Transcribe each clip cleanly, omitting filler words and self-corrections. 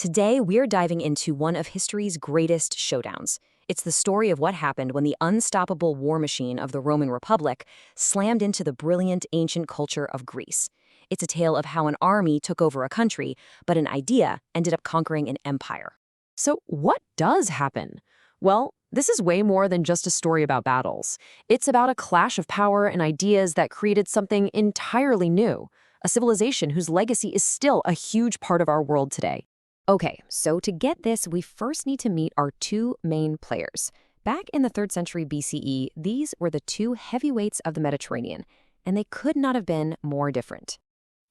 Today, we're diving into one of history's greatest showdowns. It's the story of what happened when the unstoppable war machine of the Roman Republic slammed into the brilliant ancient culture of Greece. It's a tale of how an army took over a country, but an idea ended up conquering an empire. So what does happen? Well, this is way more than just a story about battles. It's about a clash of power and ideas that created something entirely new, a civilization whose legacy is still a huge part of our world today. Okay, so to get this, we first need to meet our two main players. Back in the 3rd century BCE, these were the two heavyweights of the Mediterranean, and they could not have been more different.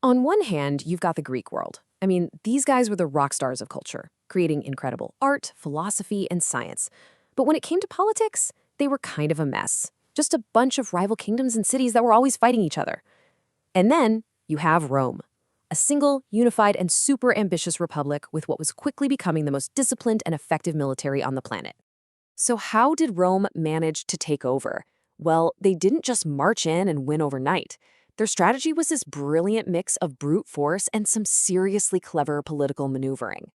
On one hand, you've got the Greek world. I mean, these guys were the rock stars of culture, creating incredible art, philosophy, and science. But when it came to politics, they were kind of a mess. Just a bunch of rival kingdoms and cities that were always fighting each other. And then you have Rome, a single, unified, and super ambitious republic with what was quickly becoming the most disciplined and effective military on the planet. So how did Rome manage to take over? Well, they didn't just march in and win overnight. Their strategy was this brilliant mix of brute force and some seriously clever political maneuvering.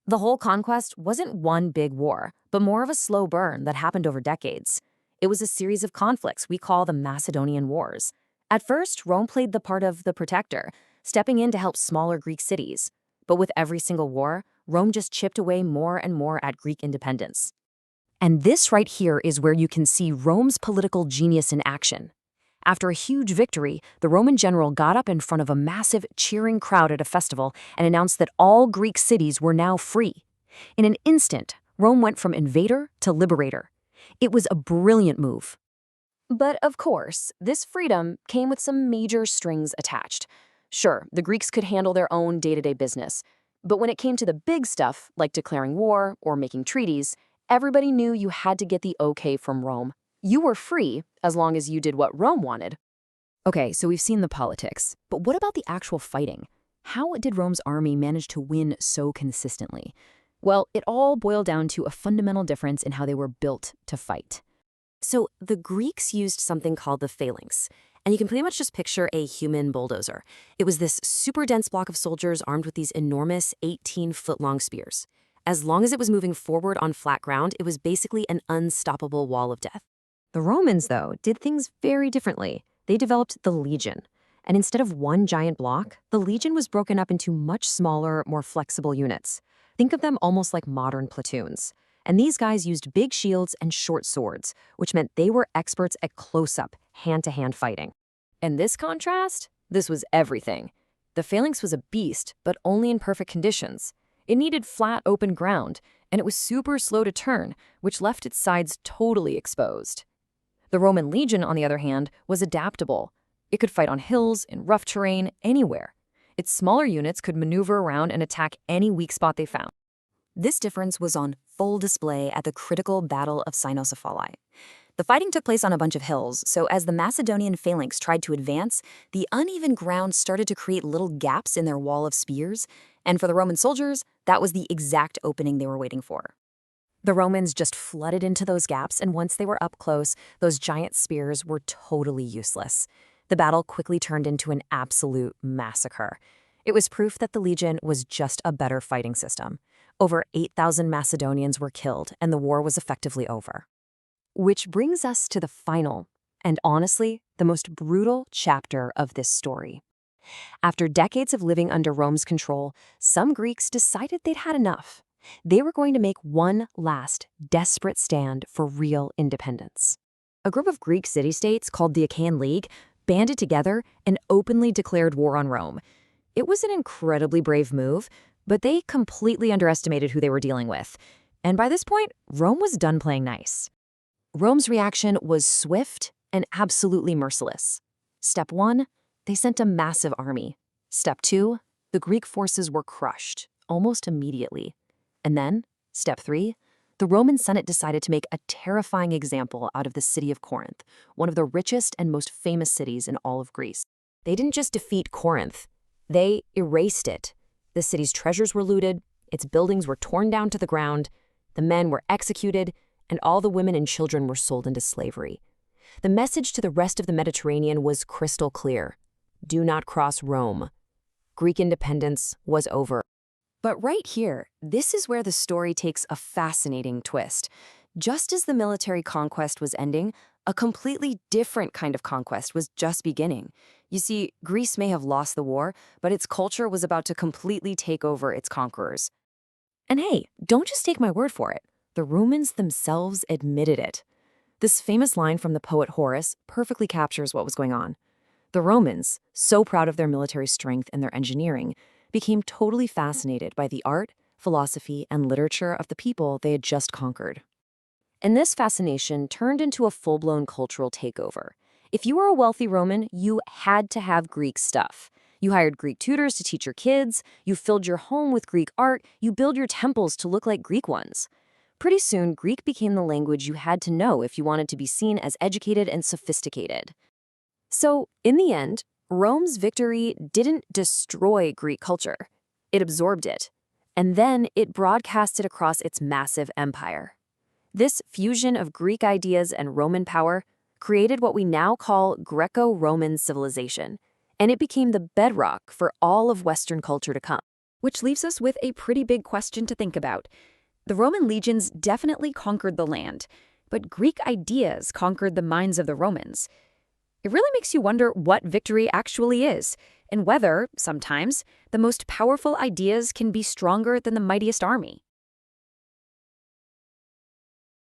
The whole conquest wasn't one big war, but more of a slow burn that happened over decades. It was a series of conflicts we call the Macedonian Wars. At first, Rome played the part of the protector, stepping in to help smaller Greek cities. But with every single war, Rome just chipped away more and more at Greek independence. And this right here is where you can see Rome's political genius in action. After a huge victory, the Roman general got up in front of a massive, cheering crowd at a festival and announced that all Greek cities were now free. In an instant, Rome went from invader to liberator. It was a brilliant move. But of course, this freedom came with some major strings attached. Sure, the Greeks could handle their own day-to-day business, but when it came to the big stuff, like declaring war or making treaties, everybody knew you had to get the okay from Rome. You were free as long as you did what Rome wanted. Okay, so we've seen the politics, but what about the actual fighting? How did Rome's army manage to win so consistently? Well, it all boiled down to a fundamental difference in how they were built to fight. So the Greeks used something called the phalanx, and you can pretty much just picture a human bulldozer. It was this super dense block of soldiers armed with these enormous 18-foot-long spears. As long as it was moving forward on flat ground, it was basically an unstoppable wall of death. The Romans, though, did things very differently. They developed the legion. And instead of one giant block, the legion was broken up into much smaller, more flexible units. Think of them almost like modern platoons. And these guys used big shields and short swords, which meant they were experts at close-up, hand-to-hand fighting. And this contrast? This was everything. The phalanx was a beast, but only in perfect conditions. It needed flat, open ground, and it was super slow to turn, which left its sides totally exposed. The Roman legion, on the other hand, was adaptable. It could fight on hills, in rough terrain, anywhere. Its smaller units could maneuver around and attack any weak spot they found. This difference was on full display at the critical Battle of Cynoscephalae. The fighting took place on a bunch of hills, so as the Macedonian phalanx tried to advance, the uneven ground started to create little gaps in their wall of spears, and for the Roman soldiers, that was the exact opening they were waiting for. The Romans just flooded into those gaps, and once they were up close, those giant spears were totally useless. The battle quickly turned into an absolute massacre. It was proof that the legion was just a better fighting system. Over 8,000 Macedonians were killed, and the war was effectively over. Which brings us to the final, and honestly, the most brutal chapter of this story. After decades of living under Rome's control, some Greeks decided they'd had enough. They were going to make one last, desperate stand for real independence. A group of Greek city-states called the Achaean League banded together and openly declared war on Rome. It was an incredibly brave move, but they completely underestimated who they were dealing with. And by this point, Rome was done playing nice. Rome's reaction was swift and absolutely merciless. Step 1, they sent a massive army. Step 2, the Greek forces were crushed, almost immediately. And then, step 3, the Roman Senate decided to make a terrifying example out of the city of Corinth, one of the richest and most famous cities in all of Greece. They didn't just defeat Corinth, they erased it. The city's treasures were looted, its buildings were torn down to the ground, the men were executed, and all the women and children were sold into slavery. The message to the rest of the Mediterranean was crystal clear. Do not cross Rome. Greek independence was over. But right here, this is where the story takes a fascinating twist. Just as the military conquest was ending, a completely different kind of conquest was just beginning. You see, Greece may have lost the war, but its culture was about to completely take over its conquerors. And hey, don't just take my word for it. The Romans themselves admitted it. This famous line from the poet Horace perfectly captures what was going on. The Romans, so proud of their military strength and their engineering, became totally fascinated by the art, philosophy, and literature of the people they had just conquered. And this fascination turned into a full-blown cultural takeover. If you were a wealthy Roman, you had to have Greek stuff. You hired Greek tutors to teach your kids, you filled your home with Greek art, you built your temples to look like Greek ones. Pretty soon, Greek became the language you had to know if you wanted to be seen as educated and sophisticated. So, in the end, Rome's victory didn't destroy Greek culture. It absorbed it. And then it broadcasted across its massive empire. This fusion of Greek ideas and Roman power created what we now call Greco-Roman civilization, and it became the bedrock for all of Western culture to come. Which leaves us with a pretty big question to think about. The Roman legions definitely conquered the land, but Greek ideas conquered the minds of the Romans. It really makes you wonder what victory actually is, and whether, sometimes, the most powerful ideas can be stronger than the mightiest army.